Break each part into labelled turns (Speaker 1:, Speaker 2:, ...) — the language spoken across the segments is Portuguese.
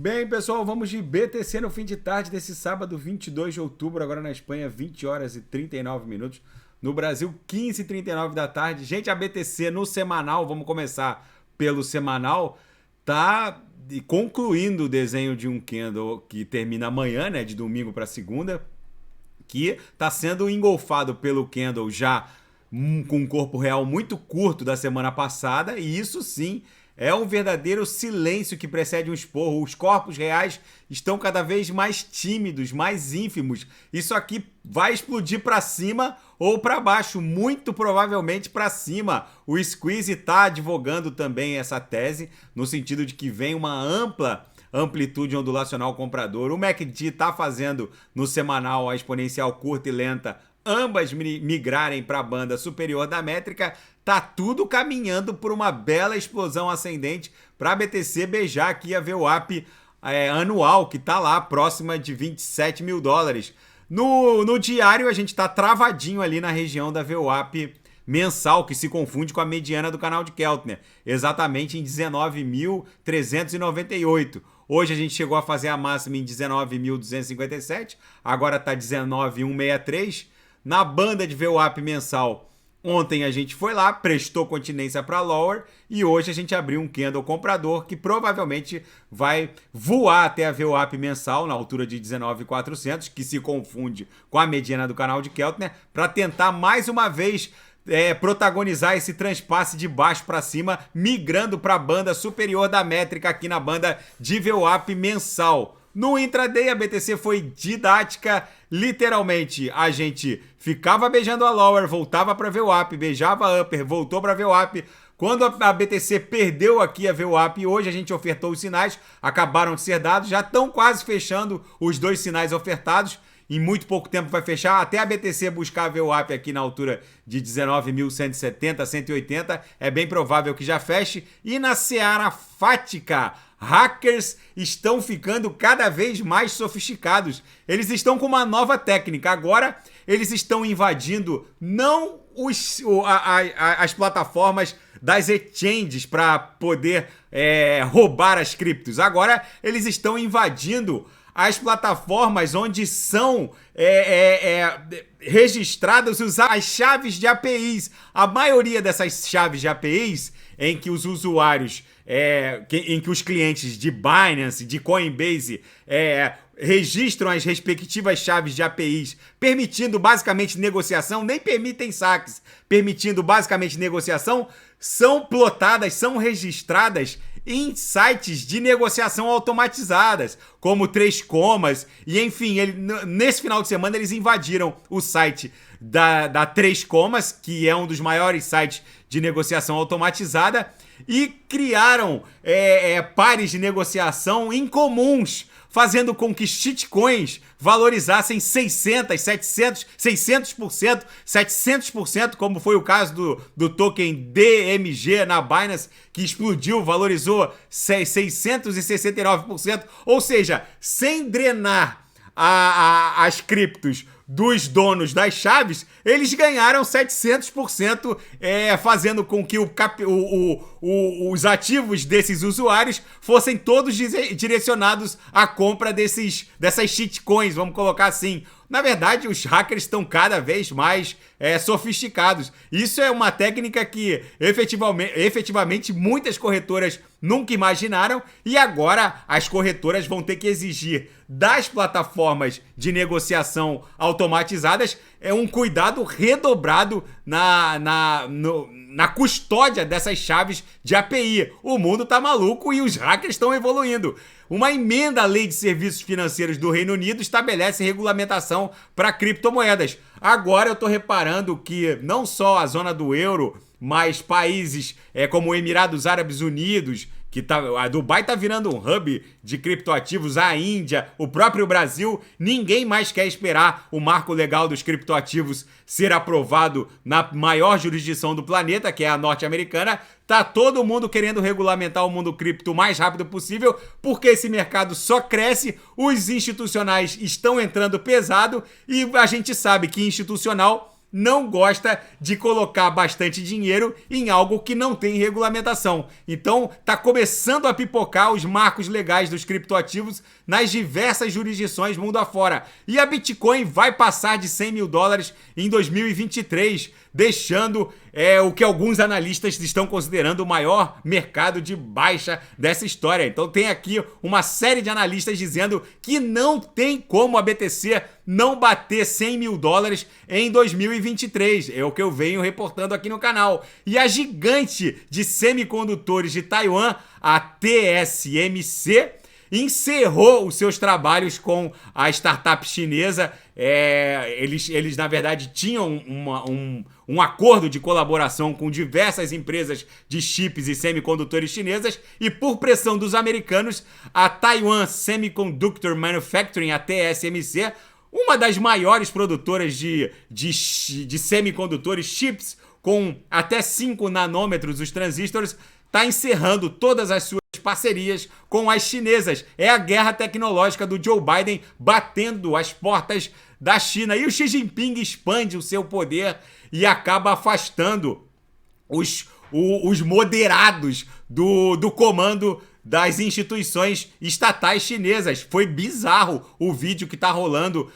Speaker 1: Bem, pessoal, vamos de BTC no fim de tarde desse sábado, 22 de outubro, agora na Espanha, 20 horas e 39 minutos. No Brasil, 15h39 da tarde. Gente, a BTC no semanal, vamos começar pelo semanal, tá concluindo o desenho de um candle que termina amanhã, né, de domingo para segunda, que está sendo engolfado pelo candle já com um corpo real muito curto da semana passada, e isso sim é um verdadeiro silêncio que precede um esporro. Os corpos reais estão cada vez mais tímidos, mais ínfimos. Isso aqui vai explodir para cima ou para baixo, muito provavelmente para cima. O Squeeze está advogando também essa tese, no sentido de que vem uma ampla amplitude ondulacional comprador. O MACD está fazendo no semanal a exponencial curta e lenta ambas migrarem para a banda superior da métrica. Tá tudo caminhando por uma bela explosão ascendente para a BTC beijar aqui a VWAP anual, que tá lá próxima de 27 mil dólares. No diário a gente tá travadinho ali na região da VWAP mensal, que se confunde com a mediana do canal de Keltner, exatamente em 19.398. Hoje a gente chegou a fazer a máxima em 19.257, agora está 19.163. Na banda de VWAP mensal, ontem a gente foi lá, prestou continência para lower e hoje a gente abriu um candle comprador que provavelmente vai voar até a VWAP mensal na altura de 19.400, que se confunde com a mediana do canal de Keltner, para tentar mais uma vez protagonizar esse transpasse de baixo para cima, migrando para a banda superior da métrica aqui na banda de VWAP mensal. No intraday, a BTC foi didática, literalmente a gente ficava beijando a lower, voltava para VWAP, beijava a upper, voltou para VWAP. Quando a BTC perdeu aqui a VWAP, hoje a gente ofertou os sinais, acabaram de ser dados, já estão quase fechando os dois sinais ofertados. Em muito pouco tempo vai fechar, até a BTC buscar a VWAP aqui na altura de 19.170, 180, é bem provável que já feche. E na seara fática, hackers estão ficando cada vez mais sofisticados. Eles estão com uma nova técnica. Agora eles estão invadindo não as plataformas das exchanges para poder roubar as criptos. Agora eles estão invadindo as plataformas onde são registradas as chaves de APIs. A maioria dessas chaves de APIs em que os usuários, em que os clientes de Binance, de Coinbase, registram as respectivas chaves de APIs, permitindo basicamente negociação, nem permitem saques, permitindo basicamente negociação, são plotadas, são registradas em sites de negociação automatizadas, como 3 Comas, e enfim, nesse final de semana eles invadiram o site da 3 Comas, que é um dos maiores sites de negociação automatizada, e criaram pares de negociação incomuns, fazendo com que shitcoins valorizassem 600%, 700%, como foi o caso do token DMG na Binance, que explodiu, valorizou 669%, ou seja, sem drenar as criptos dos donos das chaves, eles ganharam 700%, fazendo com que os ativos desses usuários fossem todos direcionados à compra dessas shitcoins, vamos colocar assim. Na verdade, os hackers estão cada vez mais sofisticados. Isso é uma técnica que efetivamente muitas corretoras nunca imaginaram, e agora as corretoras vão ter que exigir das plataformas de negociação automatizadas um cuidado redobrado na custódia dessas chaves de API. O mundo tá maluco e os hackers estão evoluindo. Uma emenda à Lei de Serviços Financeiros do Reino Unido estabelece regulamentação para criptomoedas. Agora eu tô reparando que não só a zona do euro, mas países como Emirados Árabes Unidos, a Dubai tá virando um hub de criptoativos, a Índia, o próprio Brasil, ninguém mais quer esperar o marco legal dos criptoativos ser aprovado na maior jurisdição do planeta, que é a norte-americana. Tá todo mundo querendo regulamentar o mundo cripto o mais rápido possível, porque esse mercado só cresce, os institucionais estão entrando pesado, e a gente sabe que institucional não gosta de colocar bastante dinheiro em algo que não tem regulamentação. Então, tá começando a pipocar os marcos legais dos criptoativos nas diversas jurisdições mundo afora. E a Bitcoin vai passar de 100 mil dólares em 2023, deixando o que alguns analistas estão considerando o maior mercado de baixa dessa história. Então tem aqui uma série de analistas dizendo que não tem como a BTC não bater 100 mil dólares em 2023. É o que eu venho reportando aqui no canal. E a gigante de semicondutores de Taiwan, a TSMC, encerrou os seus trabalhos com a startup chinesa. Eles na verdade, tinham um acordo de colaboração com diversas empresas de chips e semicondutores chinesas e, por pressão dos americanos, a Taiwan Semiconductor Manufacturing, a TSMC, uma das maiores produtoras de semicondutores, chips, com até 5 nanômetros os transistores, está encerrando todas as suas parcerias com as chinesas. É a guerra tecnológica do Joe Biden batendo as portas da China. E o Xi Jinping expande o seu poder e acaba afastando os moderados do comando das instituições estatais chinesas. Foi bizarro o vídeo que tá rolando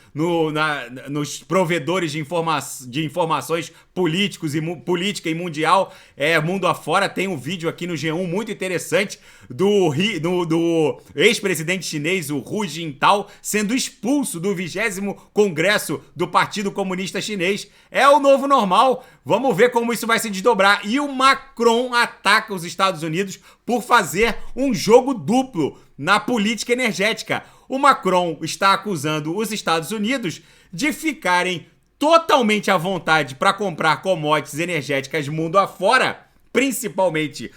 Speaker 1: nos provedores de informações políticos e política e mundial, mundo afora. Tem um vídeo aqui no G1 muito interessante do ex-presidente chinês, o Hu Jintao, sendo expulso do 20º Congresso do Partido Comunista Chinês. É o novo normal. Vamos ver como isso vai se desdobrar. E o Macron ataca os Estados Unidos por fazer um jogo duplo na política energética. O Macron está acusando os Estados Unidos de ficarem totalmente à vontade para comprar commodities energéticas mundo afora, principalmente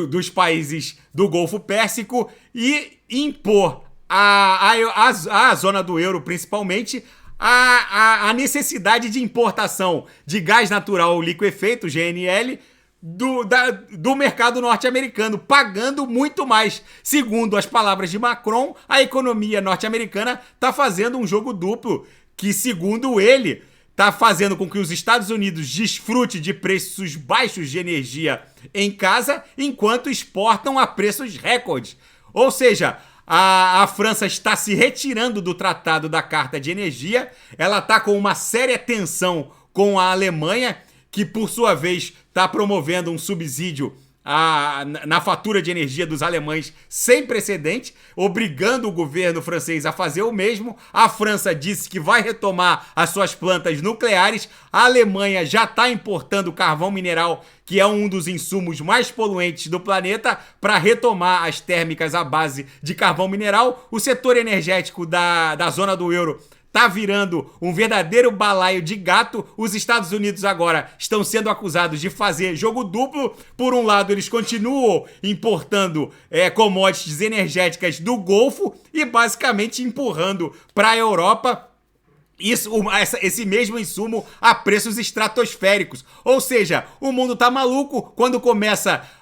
Speaker 1: dos países do Golfo Pérsico, e impor à zona do euro, principalmente, a necessidade de importação de gás natural liquefeito, GNL, do mercado norte-americano, pagando muito mais. Segundo as palavras de Macron, a economia norte-americana está fazendo um jogo duplo, que, segundo ele, está fazendo com que os Estados Unidos desfrute de preços baixos de energia em casa, enquanto exportam a preços recordes. Ou seja, a França está se retirando do Tratado da Carta de Energia, ela está com uma séria tensão com a Alemanha, que por sua vez está promovendo um subsídio na fatura de energia dos alemães sem precedente, obrigando o governo francês a fazer o mesmo. A França disse que vai retomar as suas plantas nucleares. A Alemanha já está importando carvão mineral, que é um dos insumos mais poluentes do planeta, para retomar as térmicas à base de carvão mineral. O setor energético da zona do euro tá virando um verdadeiro balaio de gato. Os Estados Unidos agora estão sendo acusados de fazer jogo duplo. Por um lado, eles continuam importando commodities energéticas do Golfo e basicamente empurrando para a Europa esse mesmo insumo a preços estratosféricos. Ou seja, o mundo tá maluco. Quando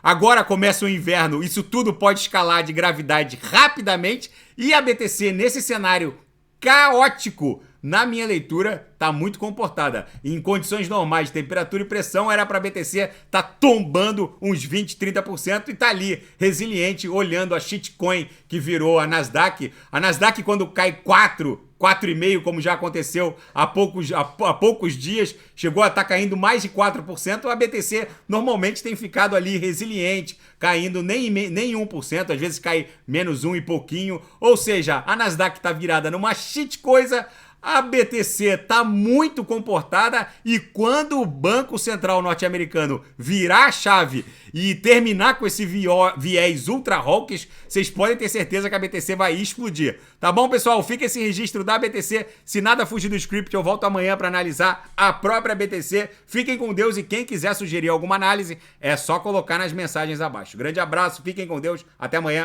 Speaker 1: agora começa o inverno, isso tudo pode escalar de gravidade rapidamente, e a BTC, nesse cenário caótico, na minha leitura, tá muito comportada. Em condições normais de temperatura e pressão, era para a BTC tá tombando uns 20, 30% e tá ali, resiliente, olhando a shitcoin que virou a Nasdaq. A Nasdaq, quando cai 4,5%, como já aconteceu há poucos dias, chegou a estar caindo mais de 4%. A BTC normalmente tem ficado ali resiliente, caindo nem 1%, às vezes cai menos 1 e pouquinho. Ou seja, a Nasdaq está virada numa shit coisa. A BTC está muito comportada, e quando o Banco Central norte-americano virar a chave e terminar com esse viés ultra hawkish, vocês podem ter certeza que a BTC vai explodir. Tá bom, pessoal? Fica esse registro da BTC. Se nada fugir do script, eu volto amanhã para analisar a própria BTC. Fiquem com Deus, e quem quiser sugerir alguma análise, é só colocar nas mensagens abaixo. Grande abraço, fiquem com Deus, até amanhã.